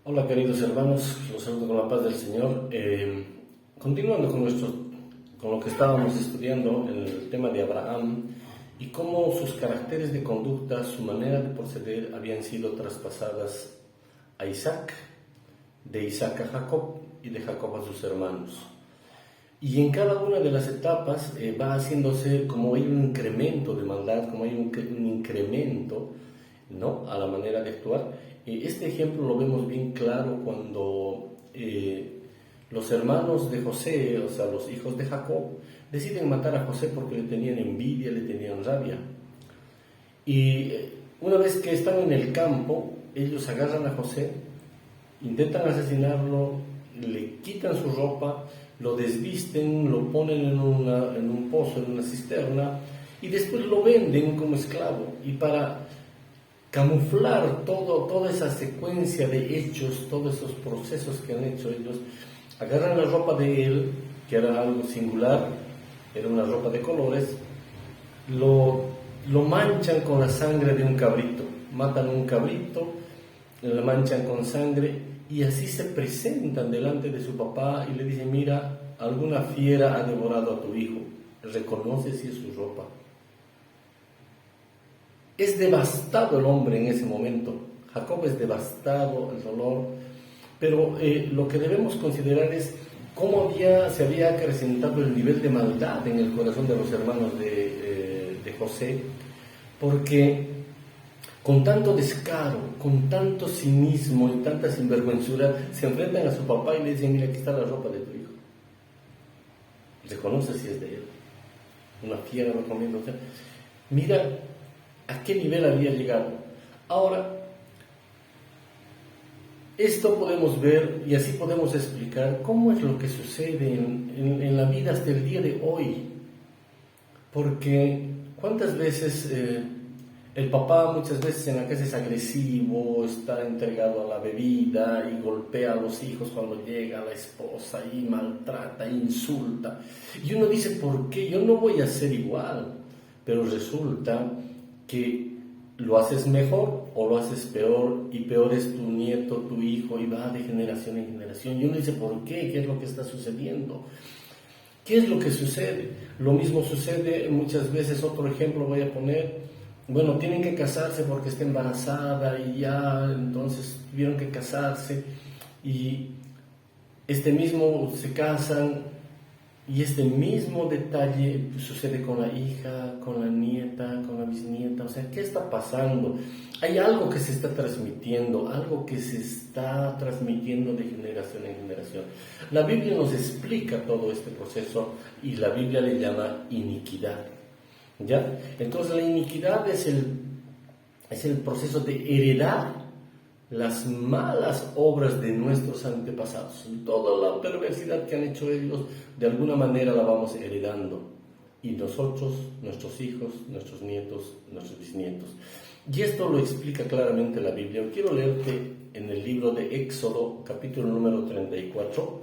Hola queridos hermanos, los saludo con la paz del Señor. Continuando con lo que estábamos estudiando, el tema de Abraham y cómo sus caracteres de conducta, su manera de proceder habían sido traspasadas a Isaac, de Isaac a Jacob y de Jacob a sus hermanos. Y en cada una de las etapas va haciéndose como hay un incremento de maldad, como hay un incremento, ¿no?, a la manera de actuar. Este ejemplo lo vemos bien claro cuando los hermanos de José, o sea, los hijos de Jacob, deciden matar a José porque le tenían envidia, le tenían rabia. Y una vez que están en el campo, ellos agarran a José, intentan asesinarlo, le quitan su ropa, lo desvisten, lo ponen en un pozo, en una cisterna, y después lo venden como esclavo. Y para camuflar toda esa secuencia de hechos, todos esos procesos que han hecho ellos, agarran la ropa de él, que era algo singular, era una ropa de colores, lo manchan con la sangre de un cabrito, matan un cabrito, lo manchan con sangre y así se presentan delante de su papá y le dicen: mira, alguna fiera ha devorado a tu hijo, reconoce si es su ropa. Es devastado el hombre en ese momento. Jacob es devastado, el dolor. Pero lo que debemos considerar es cómo se había acrecentado el nivel de maldad en el corazón de los hermanos de José, porque con tanto descaro, con tanto cinismo y tanta sinvergüenzura, se enfrentan a su papá y le dicen: mira, aquí está la ropa de tu hijo. Reconoce si es de él. Una fiera lo comiendo. O sea, mira a qué nivel había llegado. Ahora, esto podemos ver y así podemos explicar cómo es lo que sucede en la vida hasta el día de hoy. Porque cuántas veces el papá muchas veces en la casa es agresivo, está entregado a la bebida y golpea a los hijos cuando llega la esposa y maltrata, insulta. Y uno dice: ¿por qué? Yo no voy a ser igual. Pero resulta que lo haces mejor o lo haces peor, y peor es tu nieto, tu hijo, y va de generación en generación. Y uno dice: ¿por qué? ¿Qué es lo que está sucediendo? ¿Qué es lo que sucede? Lo mismo sucede muchas veces. Otro ejemplo voy a poner: bueno, tienen que casarse porque está embarazada y ya, entonces tuvieron que casarse, y este mismo se casan. Y este mismo detalle sucede con la hija, con la nieta, con la bisnieta. O sea, ¿qué está pasando? Hay algo que se está transmitiendo, algo que se está transmitiendo de generación en generación. La Biblia nos explica todo este proceso y la Biblia le llama iniquidad. ¿Ya? Entonces la iniquidad es el proceso de heredar las malas obras de nuestros antepasados. Toda la perversidad que han hecho ellos, de alguna manera la vamos heredando. Y nosotros, nuestros hijos, nuestros nietos, nuestros bisnietos. Y esto lo explica claramente la Biblia. Quiero leerte en el libro de Éxodo, capítulo número 34.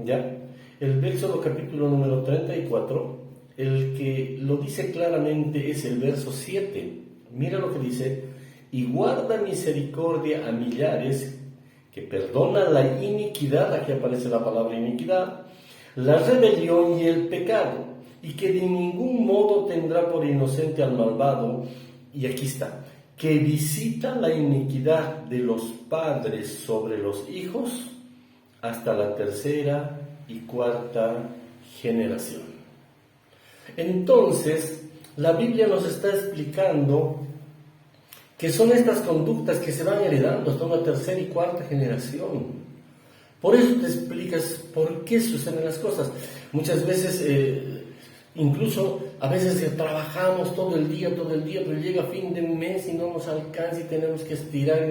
¿Ya? El Éxodo, capítulo número 34, el que lo dice claramente es el verso 7. Mira lo que dice: y guarda misericordia a millares, que perdona la iniquidad, aquí aparece la palabra iniquidad, la rebelión y el pecado, y que de ningún modo tendrá por inocente al malvado, y aquí está, que visita la iniquidad de los padres sobre los hijos hasta la tercera y cuarta generación. Entonces, la Biblia nos está explicando que son estas conductas que se van heredando hasta una tercera y cuarta generación. Por eso te explicas por qué suceden las cosas. Muchas veces, incluso a veces trabajamos todo el día, pero llega fin de mes y no nos alcanza y tenemos que estirar.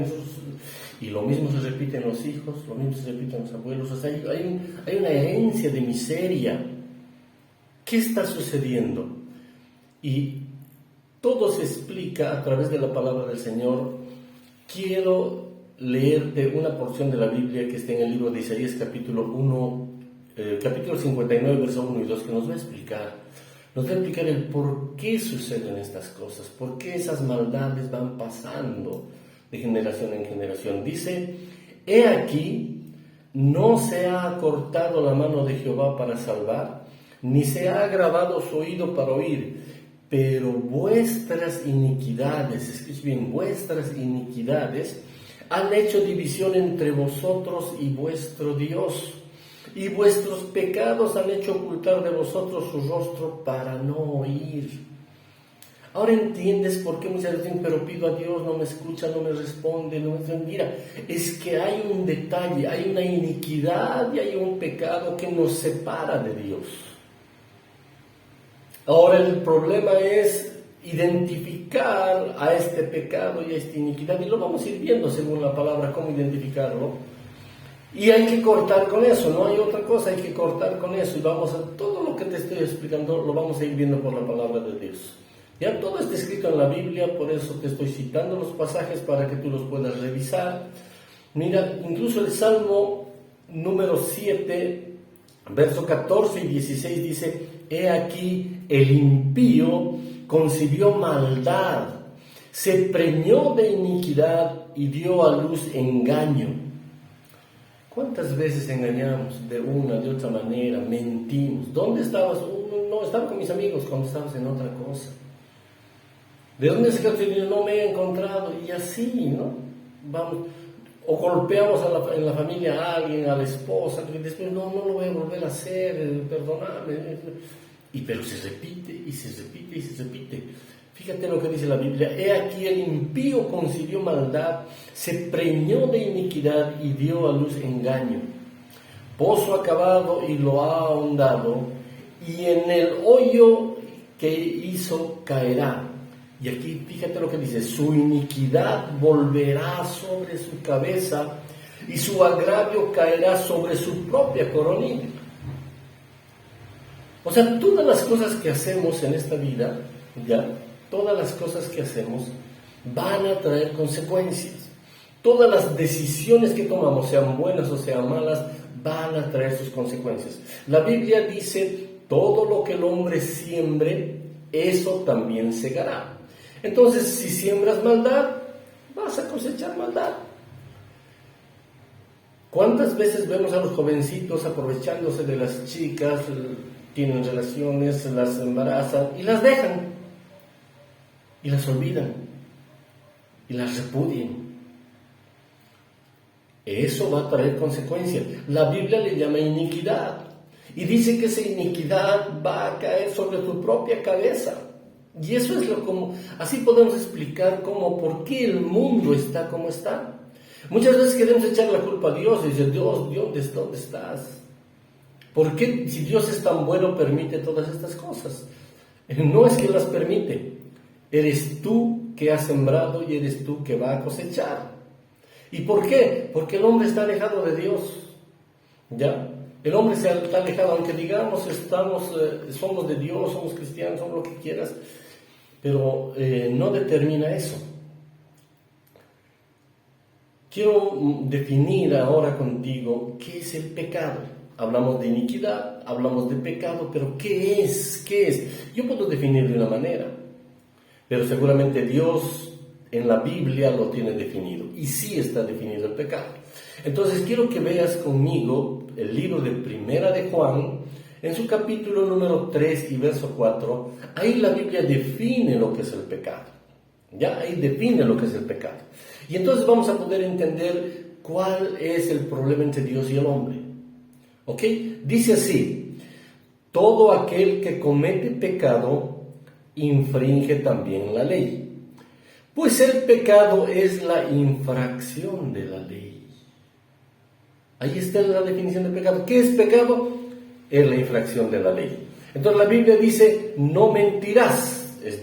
Y lo mismo se repite en los hijos, lo mismo se repite en los abuelos. O sea, hay una herencia de miseria. ¿Qué está sucediendo? Y todo se explica a través de la palabra del Señor. Quiero leerte una porción de la Biblia que está en el libro de Isaías, capítulo 59, verso 1 y 2, que nos va a explicar el por qué suceden estas cosas, por qué esas maldades van pasando de generación en generación. Dice: he aquí, no se ha acortado la mano de Jehová para salvar, ni se ha agravado su oído para oír, pero vuestras iniquidades, escuchen bien, vuestras iniquidades han hecho división entre vosotros y vuestro Dios, y vuestros pecados han hecho ocultar de vosotros su rostro para no oír. Ahora entiendes por qué muchas veces dicen, pero pido a Dios, no me escucha, no me responde, no me... Mira, es que hay un detalle, hay una iniquidad y hay un pecado que nos separa de Dios. Ahora el problema es identificar a este pecado y a esta iniquidad, y lo vamos a ir viendo según la palabra, cómo identificarlo. Y hay que cortar con eso, no hay otra cosa, hay que cortar con eso, y vamos a, todo lo que te estoy explicando lo vamos a ir viendo por la palabra de Dios. Ya todo está escrito en la Biblia, por eso te estoy citando los pasajes para que tú los puedas revisar. Mira, incluso el Salmo número 7, verso 14 y 16 dice, he aquí el impío concibió maldad, se preñó de iniquidad y dio a luz engaño. ¿Cuántas veces engañamos de una, de otra manera, mentimos? ¿Dónde estabas? No, estaba con mis amigos cuando estabas en otra cosa. ¿De dónde se que no me he encontrado? Y así, ¿no? Vamos, o golpeamos en la familia a alguien, a la esposa, y después no lo voy a volver a hacer, perdóname. Pero se repite, y se repite, y se repite. Fíjate lo que dice la Biblia, he aquí el impío concibió maldad, se preñó de iniquidad y dio a luz engaño. Pozo acabado y lo ha ahondado, y en el hoyo que hizo caerá. Y aquí fíjate lo que dice, su iniquidad volverá sobre su cabeza y su agravio caerá sobre su propia coronilla. O sea, todas las cosas que hacemos en esta vida, ya, todas las cosas que hacemos van a traer consecuencias. Todas las decisiones que tomamos, sean buenas o sean malas, van a traer sus consecuencias. La Biblia dice, todo lo que el hombre siembre, eso también segará. Entonces, si siembras maldad, vas a cosechar maldad. ¿Cuántas veces vemos a los jovencitos aprovechándose de las chicas, tienen relaciones, las embarazan y las dejan? Y las olvidan. Y las repudian. Eso va a traer consecuencias. La Biblia le llama iniquidad. Y dice que esa iniquidad va a caer sobre tu propia cabeza. Y eso es así podemos explicar por qué el mundo está como está. Muchas veces queremos echar la culpa a Dios y decir, Dios, ¿dónde estás? ¿Por qué, si Dios es tan bueno, permite todas estas cosas? No es que las permite, eres tú que has sembrado y eres tú que va a cosechar. ¿Y por qué? Porque el hombre está alejado de Dios. ¿Ya? El hombre está alejado, aunque digamos somos de Dios, somos cristianos, somos lo que quieras, pero no determina eso. Quiero definir ahora contigo qué es el pecado. Hablamos de iniquidad, hablamos de pecado, pero ¿qué es? ¿Qué es? Yo puedo definir de una manera, pero seguramente Dios en la Biblia lo tiene definido, y sí está definido el pecado. Entonces quiero que veas conmigo el libro de Primera de Juan, en su capítulo número 3 y verso 4, ahí la Biblia define lo que es el pecado. Ya, ahí define lo que es el pecado. Y entonces vamos a poder entender cuál es el problema entre Dios y el hombre. ¿Ok? Dice así, todo aquel que comete pecado infringe también la ley. Pues el pecado es la infracción de la ley. Ahí está la definición de pecado. ¿Qué es pecado? Es la infracción de la ley. Entonces la Biblia dice, no mentirás. Es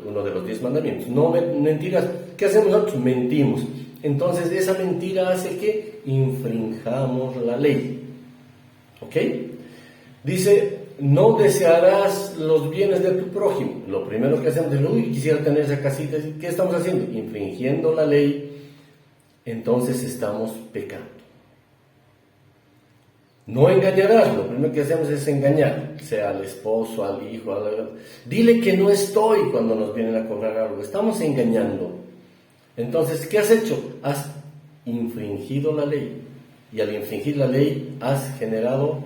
uno de los 10 mandamientos. No mentirás. ¿Qué hacemos nosotros? Mentimos. Entonces esa mentira hace que infringamos la ley. ¿Ok? Dice, no desearás los bienes de tu prójimo. Lo primero que hacemos es, quisiera tener esa casita. ¿Qué estamos haciendo? Infringiendo la ley. Entonces estamos pecando. No engañarás, lo primero que hacemos es engañar, sea al esposo, al hijo, dile que no estoy cuando nos vienen a cobrar algo, estamos engañando. Entonces, ¿qué has hecho? Has infringido la ley. Y al infringir la ley has generado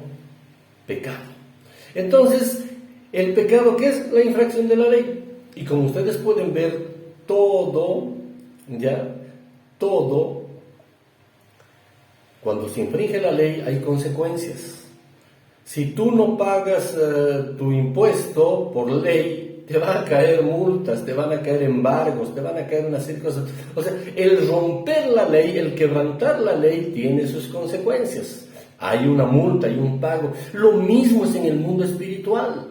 pecado. Entonces, el pecado, ¿qué es? La infracción de la ley. Y como ustedes pueden ver, todo, cuando se infringe la ley hay consecuencias. Si tú no pagas tu impuesto por ley, te van a caer multas, te van a caer embargos, te van a caer una serie de cosas. O sea, el romper la ley, el quebrantar la ley tiene sus consecuencias. Hay una multa, hay un pago. Lo mismo es en el mundo espiritual.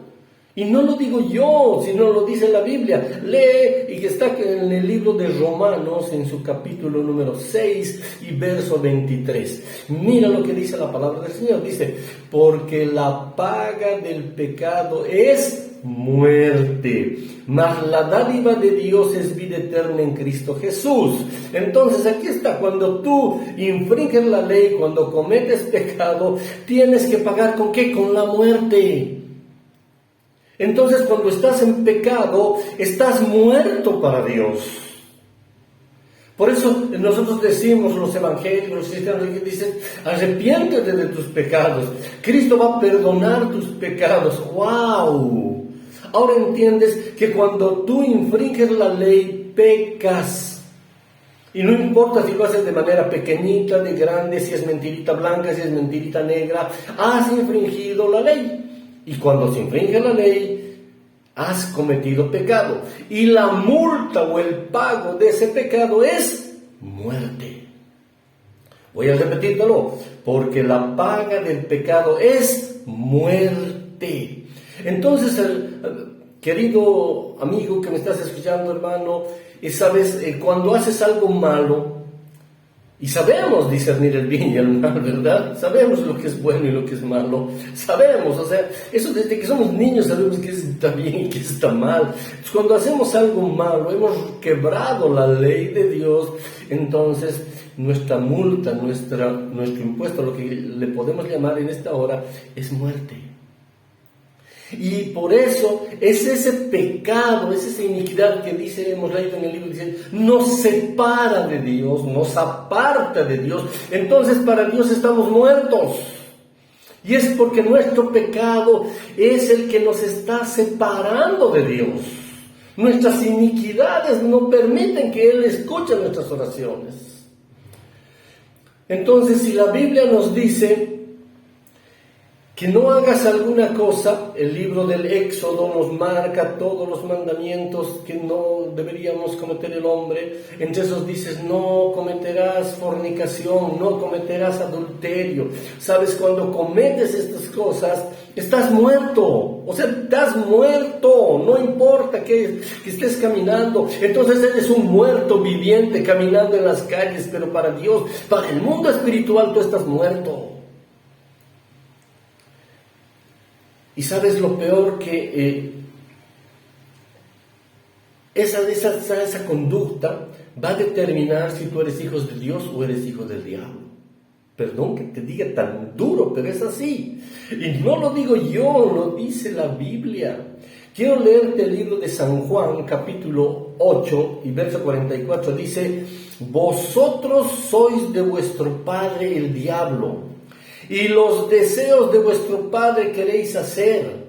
Y no lo digo yo, sino lo dice la Biblia. Lee, y que está en el libro de Romanos, en su capítulo número 6 y verso 23. Mira lo que dice la palabra del Señor. Dice, porque la paga del pecado es muerte, mas la dádiva de Dios es vida eterna en Cristo Jesús. Entonces aquí está, cuando tú infringes la ley, cuando cometes pecado, tienes que pagar ¿con qué? Con la muerte. Entonces cuando estás en pecado, estás muerto para Dios. Por eso nosotros decimos, los evangélicos, los cristianos, que dicen, arrepiéntete de tus pecados, Cristo va a perdonar tus pecados. ¡Wow! Ahora entiendes que cuando tú infringes la ley, pecas. Y no importa si lo haces de manera pequeñita, de grande, si es mentirita blanca, si es mentirita negra, has infringido la ley. Y cuando se infringe la ley, has cometido pecado. Y la multa o el pago de ese pecado es muerte. Voy a repetírtelo, porque la paga del pecado es muerte. Entonces, querido amigo que me estás escuchando, hermano, sabes, cuando haces algo malo, y sabemos discernir el bien y el mal, ¿verdad? Sabemos lo que es bueno y lo que es malo. Sabemos, o sea, eso desde que somos niños sabemos que está bien y que está mal. Entonces, cuando hacemos algo malo, hemos quebrado la ley de Dios, entonces nuestra multa, nuestro impuesto, lo que le podemos llamar en esta hora, es muerte. Y por eso es ese pecado, es esa iniquidad que hemos leído en el libro, dice, nos separa de Dios, nos aparta de Dios. Entonces para Dios estamos muertos. Y es porque nuestro pecado es el que nos está separando de Dios. Nuestras iniquidades no permiten que Él escuche nuestras oraciones. Entonces, si la Biblia nos dice que no hagas alguna cosa, el libro del Éxodo nos marca todos los mandamientos que no deberíamos cometer el hombre. Entre esos dices, no cometerás fornicación, no cometerás adulterio. Sabes, cuando cometes estas cosas, estás muerto. O sea, estás muerto, no importa que estés caminando. Entonces eres un muerto viviente caminando en las calles, pero para Dios, para el mundo espiritual, tú estás muerto. Y sabes lo peor, que esa conducta va a determinar si tú eres hijo de Dios o eres hijo del diablo. Perdón que te diga tan duro, pero es así. Y no lo digo yo, lo dice la Biblia. Quiero leerte el libro de San Juan, capítulo 8 y verso 44. Dice, vosotros sois de vuestro padre el diablo, y los deseos de vuestro padre queréis hacer.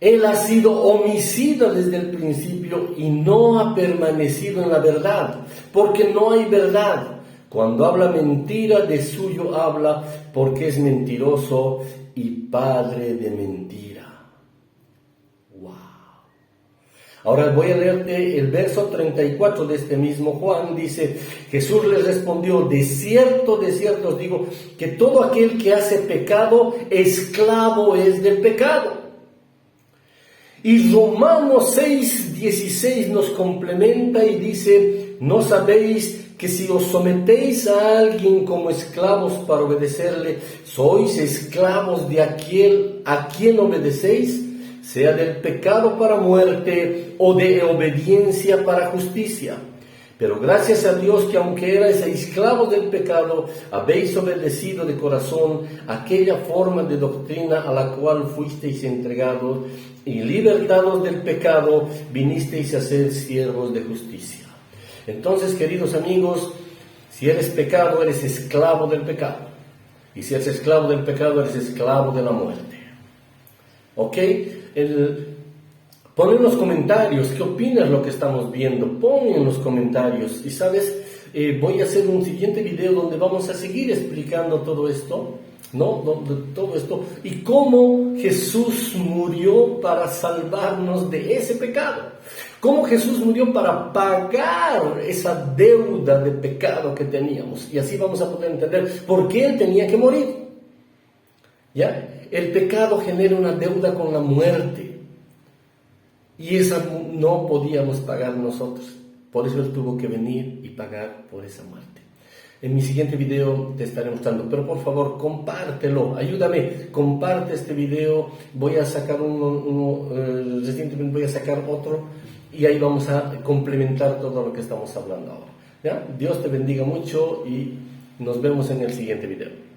Él ha sido homicida desde el principio y no ha permanecido en la verdad, porque no hay verdad. Cuando habla mentira, de suyo habla, porque es mentiroso y padre de mentira. ¡Wow! Ahora voy a leerte el verso 34 de este mismo Juan. Dice, Jesús les respondió, de cierto os digo, que todo aquel que hace pecado, esclavo es del pecado. Y Romanos 6:16 nos complementa y dice, ¿no sabéis que si os sometéis a alguien como esclavos para obedecerle, sois esclavos de aquel a quien obedecéis? Sea del pecado para muerte o de obediencia para justicia. Pero gracias a Dios que aunque erais esclavos del pecado, habéis obedecido de corazón aquella forma de doctrina a la cual fuisteis entregados, y libertados del pecado, vinisteis a ser siervos de justicia. Entonces, queridos amigos, Si eres pecado, eres esclavo del pecado. Y si eres esclavo del pecado, eres esclavo de la muerte. ¿Ok? Pon en los comentarios qué opinas de lo que estamos viendo. Pon en los comentarios. Y sabes, voy a hacer un siguiente video donde vamos a seguir explicando todo esto, ¿no? Todo esto y cómo Jesús murió para salvarnos de ese pecado. Cómo Jesús murió para pagar esa deuda de pecado que teníamos. Y así vamos a poder entender por qué Él tenía que morir. ¿Ya? El pecado genera una deuda con la muerte. Y esa no podíamos pagar nosotros. Por eso Él tuvo que venir y pagar por esa muerte. En mi siguiente video te estaré mostrando, pero por favor compártelo, ayúdame, comparte este video. Voy a sacar recientemente voy a sacar otro y ahí vamos a complementar todo lo que estamos hablando ahora. ¿Ya? Dios te bendiga mucho y nos vemos en el siguiente video.